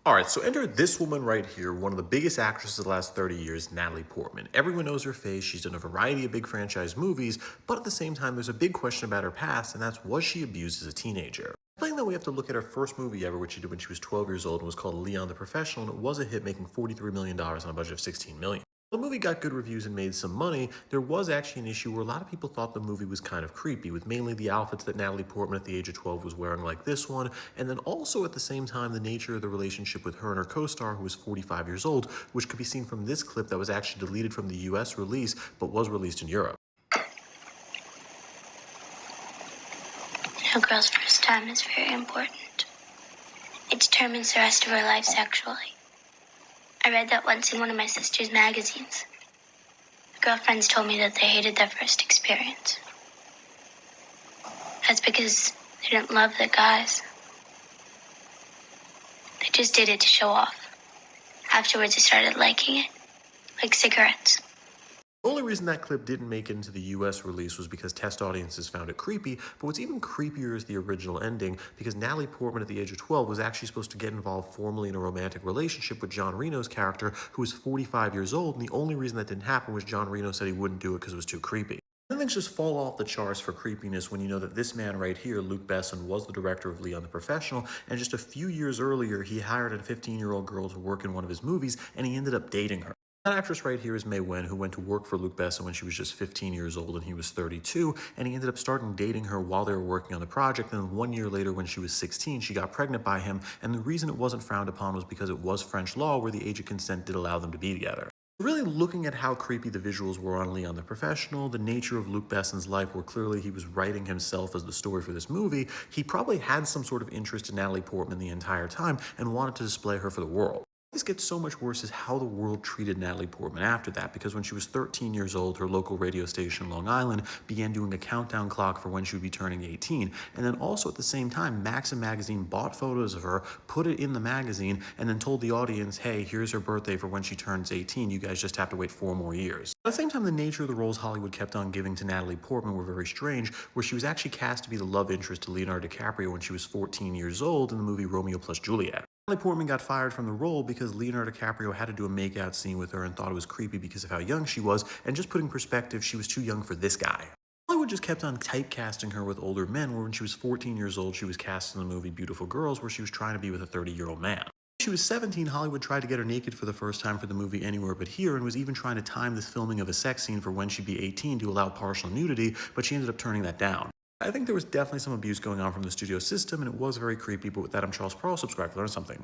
All right, so enter this woman right here, one of the biggest actresses of the last 30 years, Natalie Portman. Everyone knows her face. She's done a variety of big franchise movies, but at the same time, there's a big question about her past, and that's, was she abused as a teenager? Playing that, we have to look at her first movie ever, which she did when she was 12 years old, and was called Leon the Professional, and it was a hit, making $43 million on a budget of $16 million. The movie got good reviews and made some money. There was actually an issue where a lot of people thought the movie was kind of creepy, with mainly the outfits that Natalie Portman at the age of 12 was wearing, like this one, and then also at the same time the nature of the relationship with her and her co-star, who was 45 years old, which could be seen from this clip that was actually deleted from the US release, but was released in Europe. A girl's first time is very important. It determines the rest of her life sexually. I read that once in one of my sister's magazines. Girlfriends told me that they hated their first experience. That's because they didn't love the guys. They just did it to show off. Afterwards, I started liking it, like cigarettes. The only reason that clip didn't make it into the US release was because test audiences found it creepy, but what's even creepier is the original ending, because Natalie Portman at the age of 12 was actually supposed to get involved formally in a romantic relationship with John Reno's character, who was 45 years old, and the only reason that didn't happen was John Reno said he wouldn't do it because it was too creepy. And things just fall off the charts for creepiness when you know that this man right here, Luke Besson, was the director of Leon the Professional, and just a few years earlier, he hired a 15-year-old girl to work in one of his movies, and he ended up dating her. That actress right here is Mae Wen, who went to work for Luke Besson when she was just 15 years old and he was 32, and he ended up starting dating her while they were working on the project, and then 1 year later when she was 16, she got pregnant by him, and the reason it wasn't frowned upon was because it was French law where the age of consent did allow them to be together. Really looking at how creepy the visuals were on Leon the Professional, the nature of Luke Besson's life, where clearly he was writing himself as the story for this movie, he probably had some sort of interest in Natalie Portman the entire time and wanted to display her for the world. This gets so much worse is how the world treated Natalie Portman after that, because when she was 13 years old, her local radio station in Long Island began doing a countdown clock for when she would be turning 18. And then also at the same time, Maxim magazine bought photos of her, put it in the magazine, and then told the audience, hey, here's her birthday for when she turns 18. You guys just have to wait 4 more years. At the same time, the nature of the roles Hollywood kept on giving to Natalie Portman were very strange, where she was actually cast to be the love interest to Leonardo DiCaprio when she was 14 years old in the movie Romeo plus Juliet. Natalie Portman got fired from the role because Leonardo DiCaprio had to do a makeout scene with her and thought it was creepy because of how young she was, and just put in perspective, she was too young for this guy. Hollywood just kept on typecasting her with older men, where when she was 14 years old, she was cast in the movie Beautiful Girls, where she was trying to be with a 30-year-old man. When she was 17, Hollywood tried to get her naked for the first time for the movie Anywhere But Here, and was even trying to time the filming of a sex scene for when she'd be 18 to allow partial nudity, but she ended up turning that down. I think there was definitely some abuse going on from the studio system, and it was very creepy, but with that, I'm Charles Pearl. Subscribe to learn something.